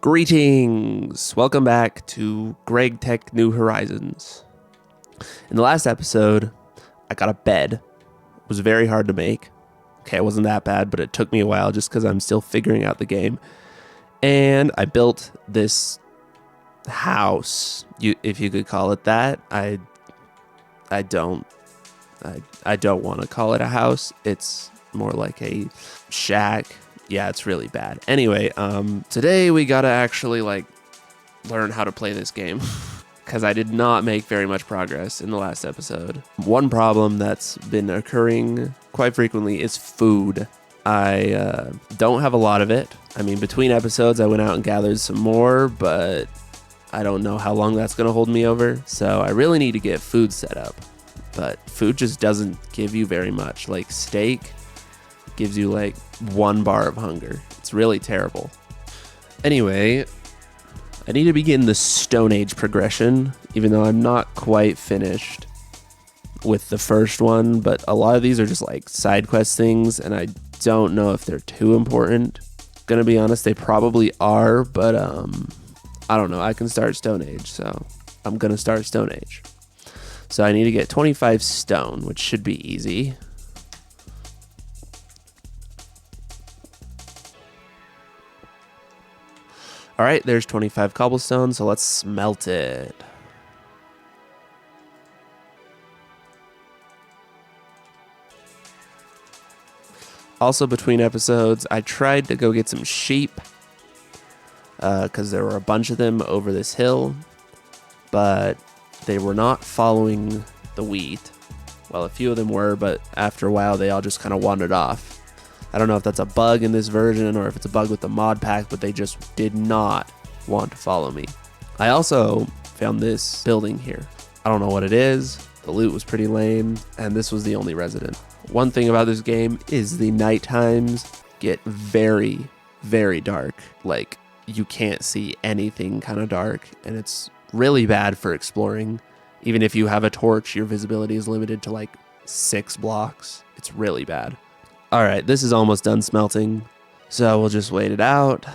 Greetings! Welcome back to Gregtech New Horizons. In the last episode, I got a bed. It was very hard to make. Okay, it wasn't that bad, but it took me a while just because I'm still figuring out the game. And I built this house, if you could call it that. I don't want to call it a house. It's more like a shack. Yeah, it's really bad. Anyway, today we gotta actually learn how to play this game because I did not make very much progress in the last episode. One problem that's been occurring quite frequently is food. I don't have a lot of it. I mean, between episodes, I went out and gathered some more, but I don't know how long that's gonna hold me over. So I really need to get food set up, but food just doesn't give you very much. Like steak gives you like 1 bar of hunger. It's really terrible. Anyway, I need to begin the Stone Age progression, even though I'm not quite finished with the first one, but a lot of these are just like side quest things, and I don't know if they're too important. Gonna be honest, they probably are, but I don't know. I can start Stone Age, so I'm gonna start Stone Age. So I need to get 25 stone, which should be easy. All right, there's 25 cobblestone, so let's smelt it. Also, between episodes, I tried to go get some sheep because there were a bunch of them over this hill, but they were not following the wheat. Well, a few of them were, but after a while, they all just kind of wandered off. I don't know if that's a bug in this version or if it's a bug with the mod pack, but they just did not want to follow me. I also found this building here. I don't know what it is. The loot was pretty lame, and this was the only resident. One thing about this game is the night times get very, very dark. Like, you can't see anything kind of dark, and it's really bad for exploring. Even if you have a torch, your visibility is limited to like 6 blocks. It's really bad. All right, this is almost done smelting, so we'll just wait it out.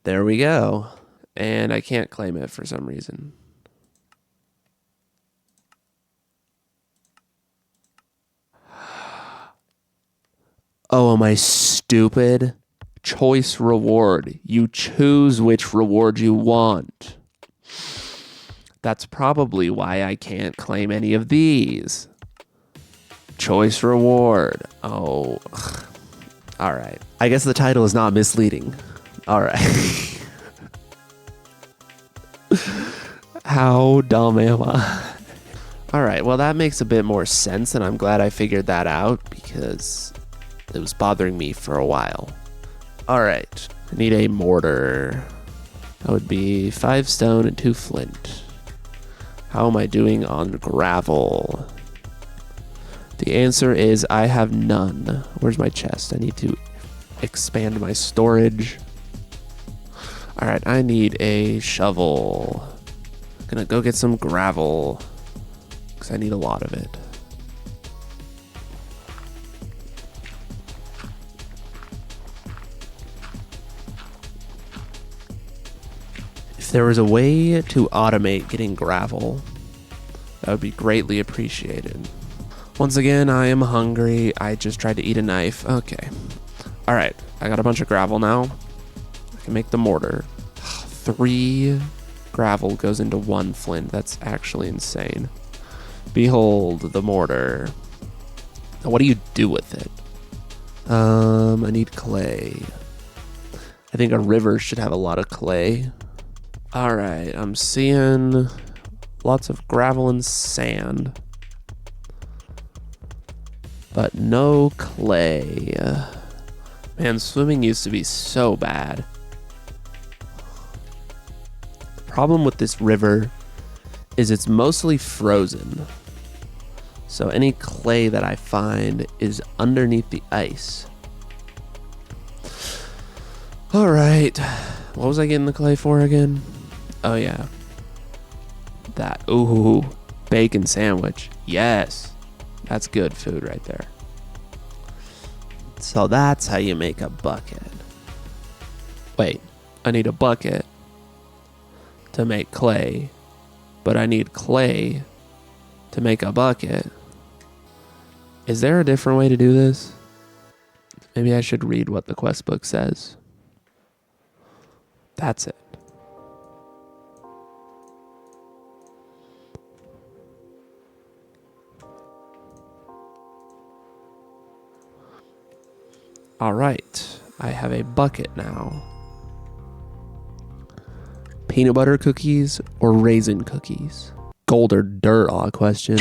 There we go. And I can't claim it for some reason. Oh, am I stupid? Choice reward. You choose which reward you want. That's probably why I can't claim any of these. Choice reward. Oh. All right. I guess the title is not misleading. All right. How dumb am I? All right. Well, that makes a bit more sense, and I'm glad I figured that out because it was bothering me for a while. All right. I need a mortar. That would be 5 stone and 2 flint. How am I doing on gravel? The answer is I have none. Where's my chest? I need to expand my storage. All right, I need a shovel. I'm gonna go get some gravel because I need a lot of it. If there was a way to automate getting gravel, that would be greatly appreciated. Once again, I am hungry. I just tried to eat a knife. Okay. All right. I got a bunch of gravel now. I can make the mortar. 3 gravel goes into 1 flint. That's actually insane. Behold the mortar. Now, what do you do with it? I need clay. I think a river should have a lot of clay. All right, I'm seeing lots of gravel and sand, but no clay. Man, swimming used to be so bad. The problem with this river is it's mostly frozen. So any clay that I find is underneath the ice. All right, what was I getting the clay for again? Oh yeah, that. Ooh, bacon sandwich. Yes, that's good food right there. So that's how you make a bucket. Wait, I need a bucket to make clay, but I need clay to make a bucket. Is there a different way to do this? Maybe I should read what the quest book says. That's it. All right, I have a bucket now. Peanut butter cookies or raisin cookies? Gold or dirt, odd question.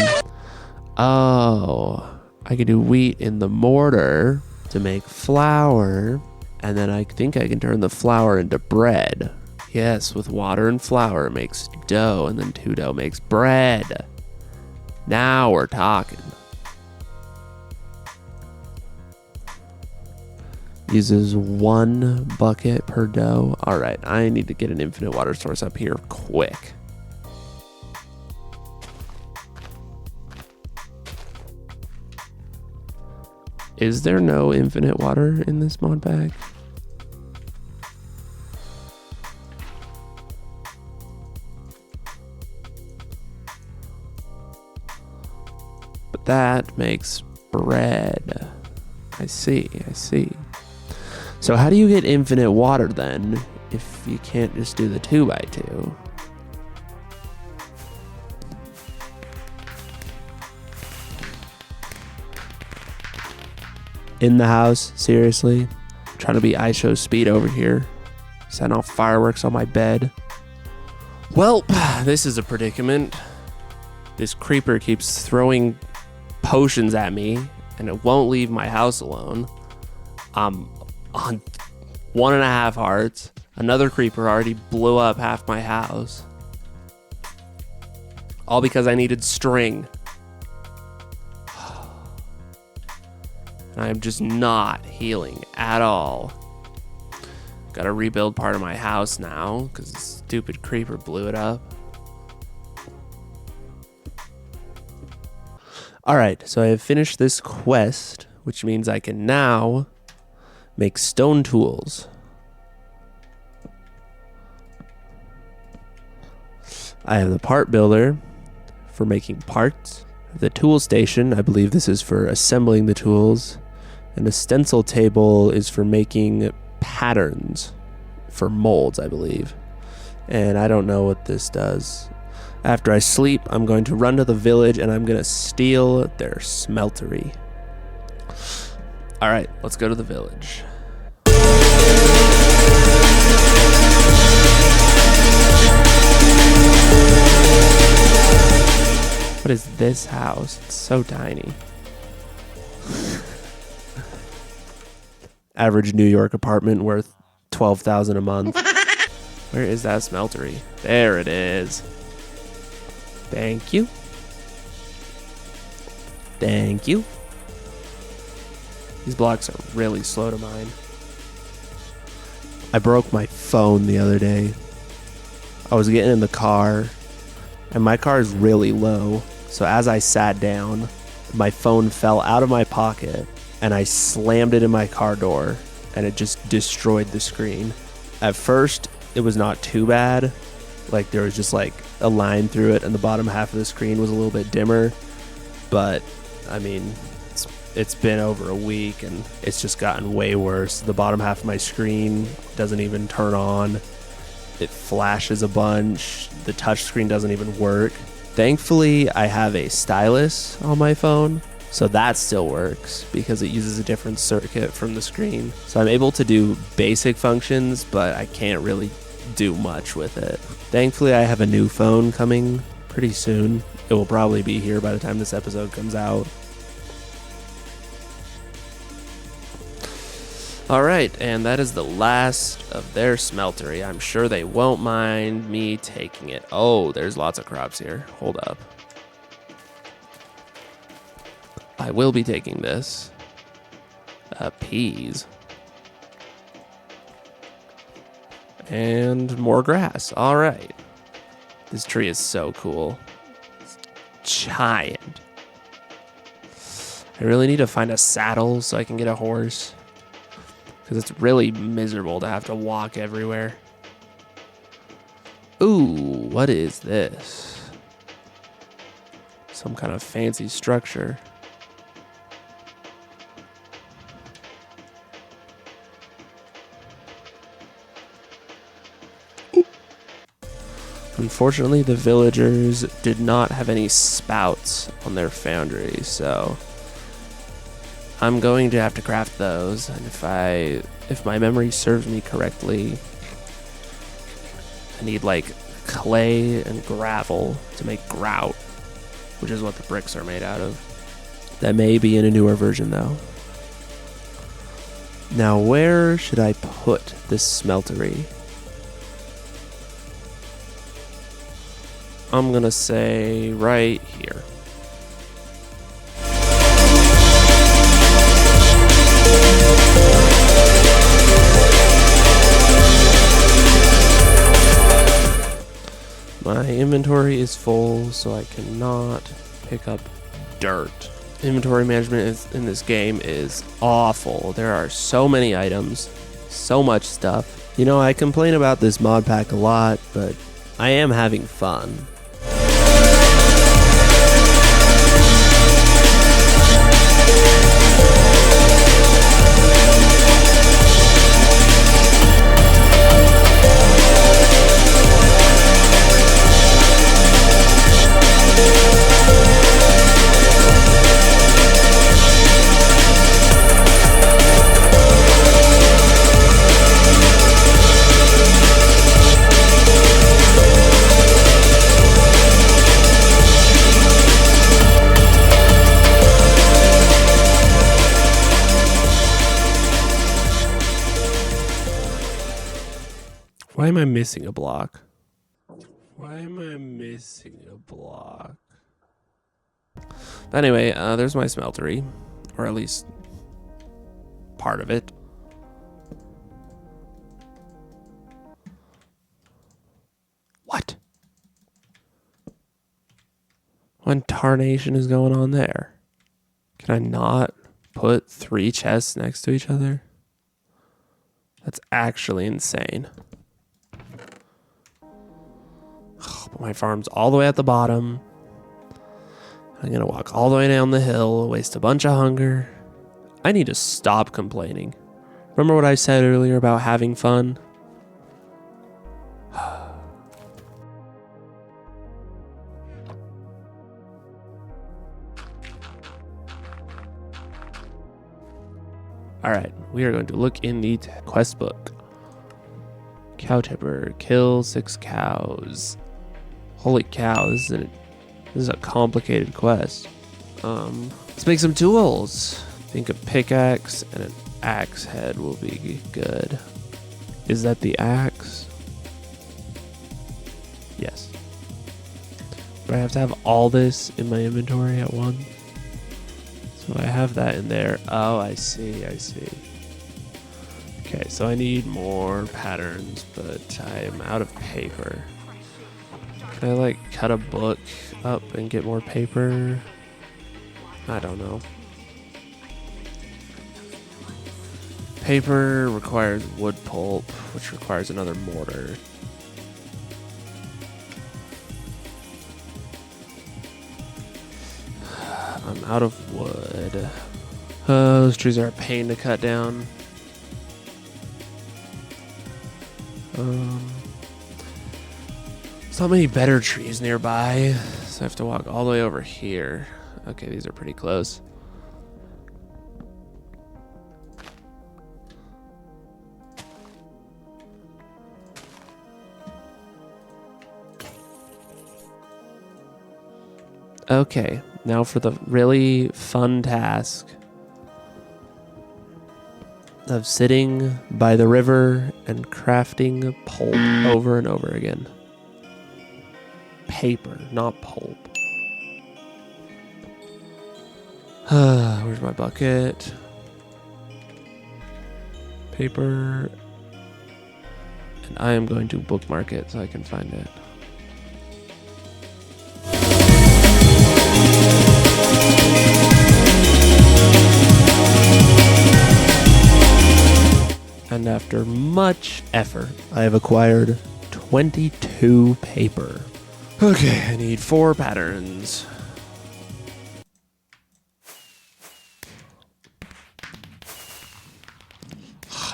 Oh, I can do wheat in the mortar to make flour, and then I think I can turn the flour into bread. Yes, with water and flour it makes dough, and then 2 dough makes bread. Now we're talking. Uses 1 bucket per dough. All right, I need to get an infinite water source up here quick. Is there no infinite water in this mod pack? But that makes bread. I see. So how do you get infinite water then if you can't just do the 2x2? In the house, seriously? I'm trying to be ISO speed over here. Setting off fireworks on my bed. Well, this is a predicament. This creeper keeps throwing potions at me and it won't leave my house alone. I'm on 1.5 hearts. Another creeper already blew up half my house. All because I needed string. I'm just not healing at all. Gotta rebuild part of my house now because the stupid creeper blew it up. Alright, so I have finished this quest, which means I can now make stone tools. I have the part builder for making parts. The tool station, I believe this is for assembling the tools. And the stencil table is for making patterns for molds, I believe. And I don't know what this does. After I sleep, I'm going to run to the village and I'm going to steal their smeltery. All right, let's go to the village. What is this house? It's so tiny. Average New York apartment worth $12,000 a month. Where is that smeltery? There it is. Thank you. Thank you. These blocks are really slow to mine. I broke my phone the other day. I was getting in the car, and my car is really low. So as I sat down, my phone fell out of my pocket, and I slammed it in my car door, and it just destroyed the screen. At first, it was not too bad. Like, there was just like a line through it, and the bottom half of the screen was a little bit dimmer. But, I mean, it's been over a week, and it's just gotten way worse. The bottom half of my screen doesn't even turn on. It flashes a bunch. The touch screen doesn't even work. Thankfully, I have a stylus on my phone, so that still works because it uses a different circuit from the screen. So I'm able to do basic functions, but I can't really do much with it. Thankfully, I have a new phone coming pretty soon. It will probably be here by the time this episode comes out. Alright, and that is the last of their smeltery. I'm sure they won't mind me taking it. Oh, there's lots of crops here. Hold up. I will be taking this. Peas. And more grass. Alright. This tree is so cool. It's giant. I really need to find a saddle so I can get a horse. Because it's really miserable to have to walk everywhere. Ooh, what is this? Some kind of fancy structure. Unfortunately, the villagers did not have any spouts on their foundry, so I'm going to have to craft those. And if my memory serves me correctly, I need like clay and gravel to make grout, which is what the bricks are made out of. That may be in a newer version though. Now where should I put this smeltery? I'm gonna say right here. My inventory is full, so I cannot pick up dirt. Inventory management in this game is awful. There are so many items, so much stuff. You know, I complain about this mod pack a lot, but I am having fun. Why am I missing a block? Why am I missing a block? Anyway, there's my smeltery, or at least part of it. What? What tarnation is going on there? Can I not put 3 chests next to each other? That's actually insane. But my farm's all the way at the bottom. I'm gonna walk all the way down the hill, waste a bunch of hunger. I need to stop complaining. Remember what I said earlier about having fun? Alright, we are going to look in the quest book. Cow tipper, kill 6 cows. Holy cow, this is a complicated quest. Let's make some tools. I think a pickaxe and an axe head will be good. Is that the axe? Yes. Do I have to have all this in my inventory at once? So I have that in there. Oh, I see. Okay, so I need more patterns, but I am out of paper. Can I like cut a book up and get more paper? I don't know. Paper requires wood pulp, which requires another mortar. I'm out of wood. Those trees are a pain to cut down. There's not many better trees nearby, so I have to walk all the way over here. Okay, these are pretty close. Okay, now for the really fun task of sitting by the river and crafting pulp over and over again. Paper, not pulp. Where's my bucket? Paper. And I am going to bookmark it so I can find it. And after much effort, I have acquired 22 paper. Okay, I need 4 patterns.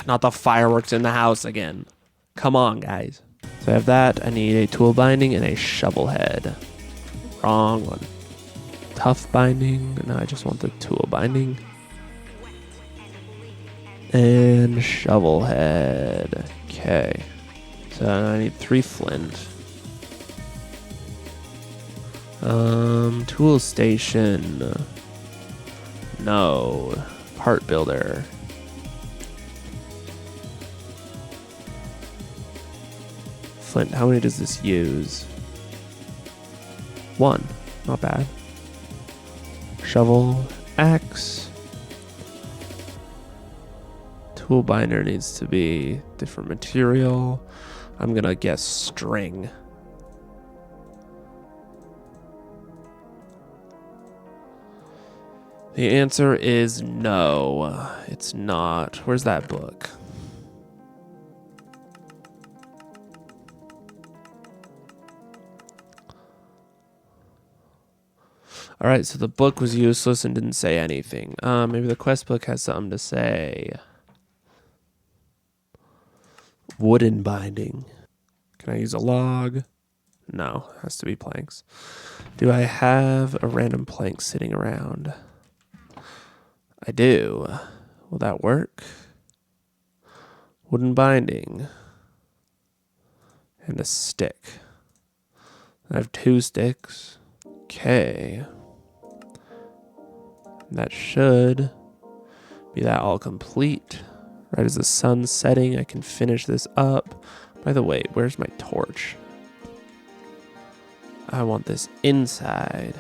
Not the fireworks in the house again. Come on, guys. So I have that. I need a tool binding and a shovel head. Wrong one. Tough binding. No, I just want the tool binding. And shovel head. Okay. So I need 3 flint. Tool station. No. Part builder. Flint, how many does this use? 1. Not bad. Shovel, axe. Tool binder needs to be different material. I'm gonna guess string. The answer is no. It's not. Where's that book? All right, so the book was useless and didn't say anything. Maybe the quest book has something to say. Wooden binding. Can I use a log? No, it has to be planks. Do I have a random plank sitting around? I do. Will that work? Wooden binding. And a stick. I have 2 sticks. Okay. That should be that all complete. Right as the sun's setting, I can finish this up. By the way, where's my torch? I want this inside.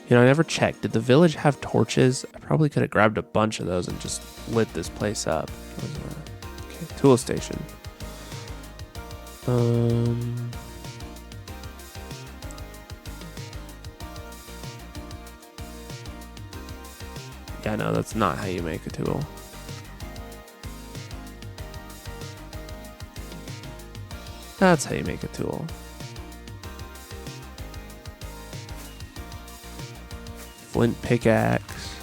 You know, I never checked. Did the village have torches? I probably could have grabbed a bunch of those and just lit this place up. Okay, tool station. Yeah, no, that's not how you make a tool. That's how you make a tool. Flint pickaxe,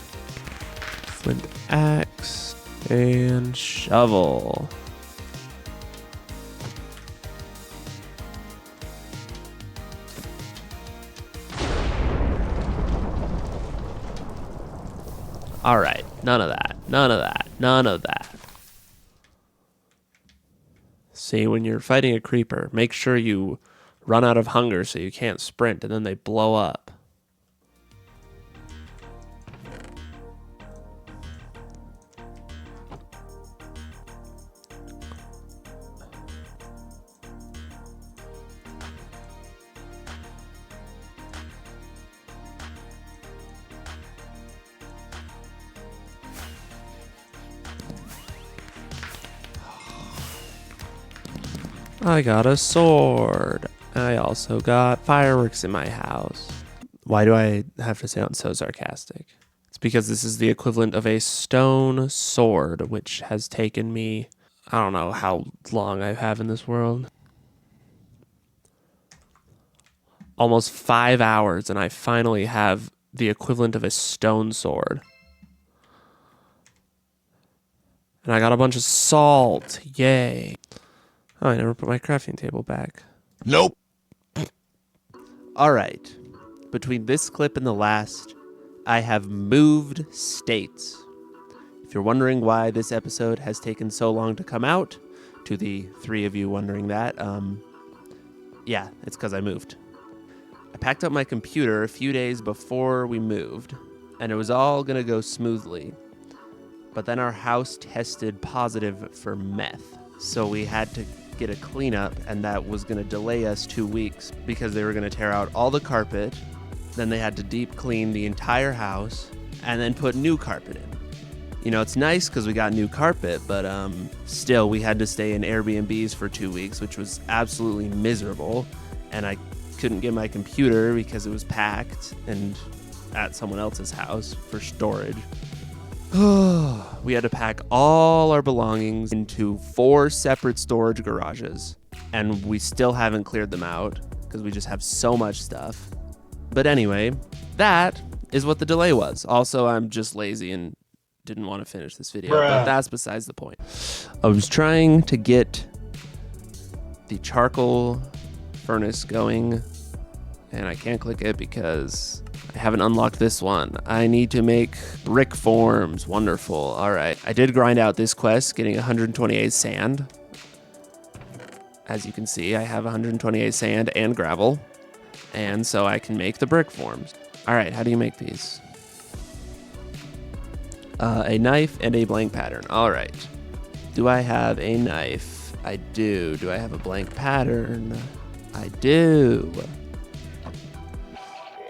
flint axe, and shovel. All right, none of that, none of that, none of that. See, when you're fighting a creeper, make sure you run out of hunger so you can't sprint and then they blow up. I got a sword. I also got fireworks in my house. Why do I have to sound so sarcastic? It's because this is the equivalent of a stone sword, which has taken me, I don't know how long I have in this world. Almost 5 hours, and I finally have the equivalent of a stone sword. And I got a bunch of salt. Yay. Oh, I never put my crafting table back. Nope. All right. Between this clip and the last, I have moved states. If you're wondering why this episode has taken so long to come out, to the 3 of you wondering that, yeah, it's because I moved. I packed up my computer a few days before we moved, and it was all going to go smoothly. But then our house tested positive for meth, so we had to get a cleanup, and that was going to delay us 2 weeks because they were going to tear out all the carpet, then they had to deep clean the entire house, and then put new carpet in. You know, it's nice because we got new carpet, but still we had to stay in Airbnbs for 2 weeks, which was absolutely miserable, and I couldn't get my computer because it was packed and at someone else's house for storage. We had to pack all our belongings into 4 separate storage garages, and we still haven't cleared them out because we just have so much stuff. But anyway, that is what the delay was. Also, I'm just lazy and didn't want to finish this video, but that's besides the point. I was trying to get the charcoal furnace going, and I can't click it because I haven't unlocked this one. I need to make brick forms. Wonderful. All right. I did grind out this quest, getting 128 sand. As you can see, I have 128 sand and gravel, and so I can make the brick forms. All right. How do you make these? A knife and a blank pattern. All right. Do I have a knife? I do. Do I have a blank pattern? I do.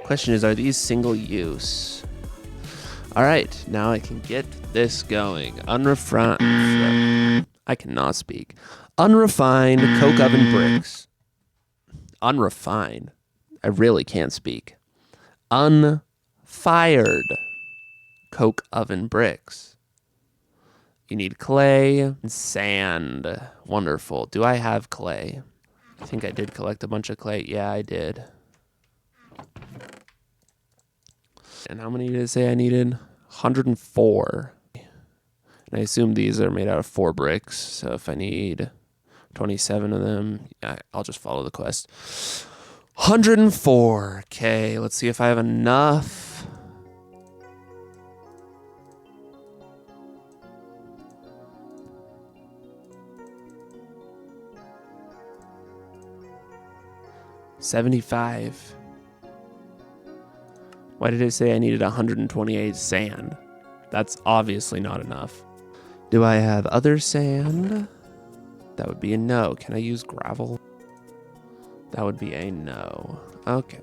Question is, are these single use? All right, now I can get this going. Unrefined. I cannot speak. Unrefined coke oven bricks. Unrefined. I really can't speak. Unfired coke oven bricks. You need clay and sand. Wonderful. Do I have clay? I think I did collect a bunch of clay. Yeah, I did. And how many did it say I needed? 104. And I assume these are made out of 4 bricks. So if I need 27 of them, yeah, I'll just follow the quest. 104. Okay, let's see if I have enough. $75. Why did it say I needed 128 sand? That's obviously not enough. Do I have other sand? That would be a no. Can I use gravel? That would be a no. Okay.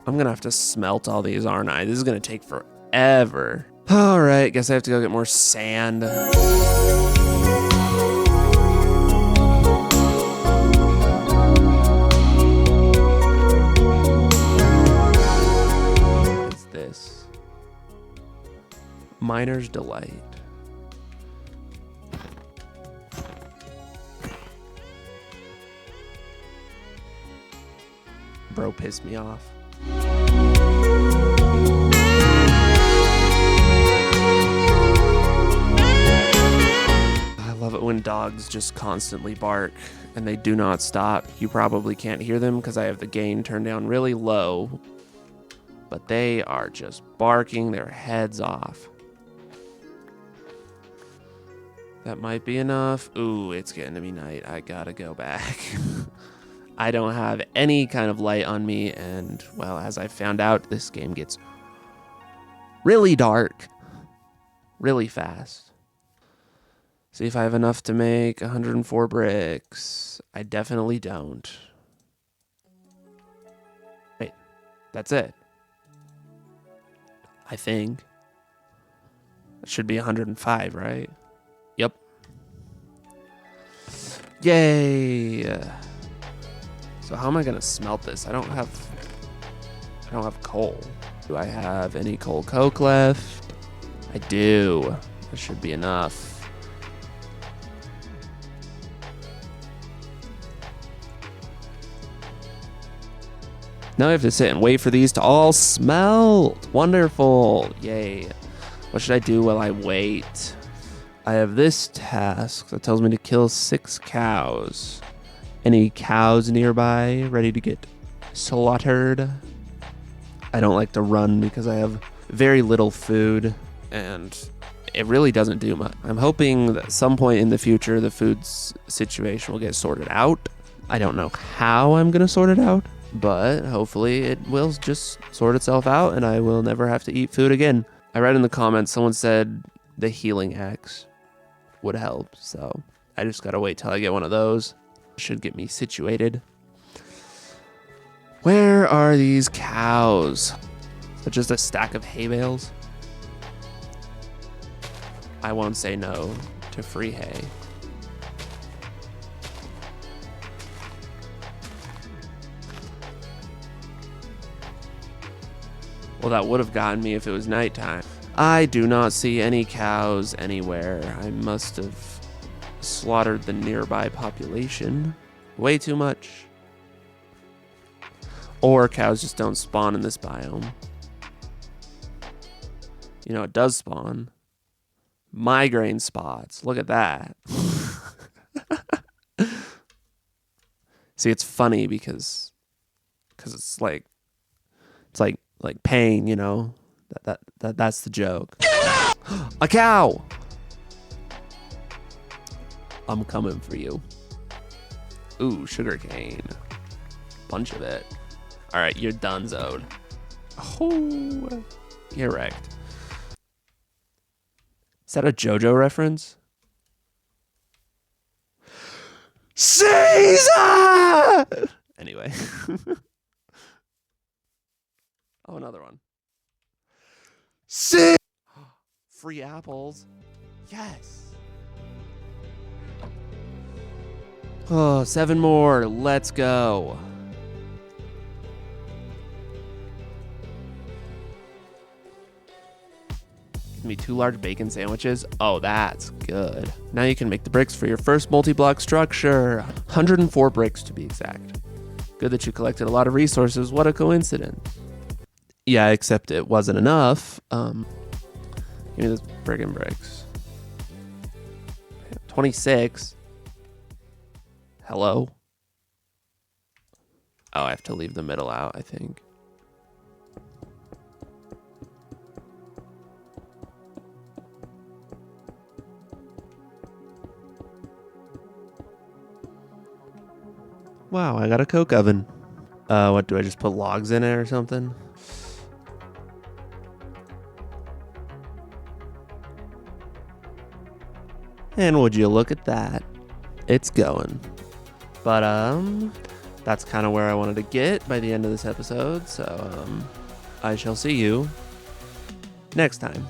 I'm gonna have to smelt all these, aren't I? This is gonna take forever. All right, guess I have to go get more sand. Miner's Delight. Bro pissed me off. I love it when dogs just constantly bark and they do not stop. You probably can't hear them because I have the gain turned down really low, but they are just barking their heads off. That might be enough. Ooh, it's getting to be night. I gotta go back. I don't have any kind of light on me, and, well, as I found out, this game gets really dark really fast. See if I have enough to make 104 bricks. I definitely don't. Wait, that's it. I think. It should be 105, right? Yep. Yay! So how am I gonna smelt this? I don't have coal. Do I have any coal coke left? I do. That should be enough. Now I have to sit and wait for these to all smelt. Wonderful. Yay. What should I do while I wait? I have this task that tells me to kill 6 cows. Any cows nearby ready to get slaughtered? I don't like to run because I have very little food and it really doesn't do much. I'm hoping that at some point in the future the food situation will get sorted out. I don't know how I'm going to sort it out, but hopefully it will just sort itself out and I will never have to eat food again. I read in the comments someone said the healing axe would help, so I just gotta wait till I get one of those. Should get me situated. Where are these cows? Is it just a stack of hay bales? I won't say no to free hay. Well, that would have gotten me if it was nighttime. I do not see any cows anywhere. I must have slaughtered the nearby population. Way too much. Or cows just don't spawn in this biome. You know, it does spawn. Migraine spots. Look at that. See, it's funny because it's like pain, you know. That's the joke. A cow. I'm coming for you. Ooh, sugarcane. Bunch of it. All right, you're donezoed. Oh, you're wrecked. Is that a JoJo reference? Caesar! Anyway. Oh, another one. Free apples. Yes. Oh, 7 more. Let's go. Give me 2 large bacon sandwiches. Oh, that's good. Now you can make the bricks for your first multi-block structure. 104 bricks to be exact. Good that you collected a lot of resources. What a coincidence. Yeah, except it wasn't enough. Give me those friggin' bricks. 26. Hello? Oh, I have to leave the middle out, I think. Wow, I got a coke oven. What, do I just put logs in it or something? And would you look at that? It's going. But, that's kind of where I wanted to get by the end of this episode. So, I shall see you next time.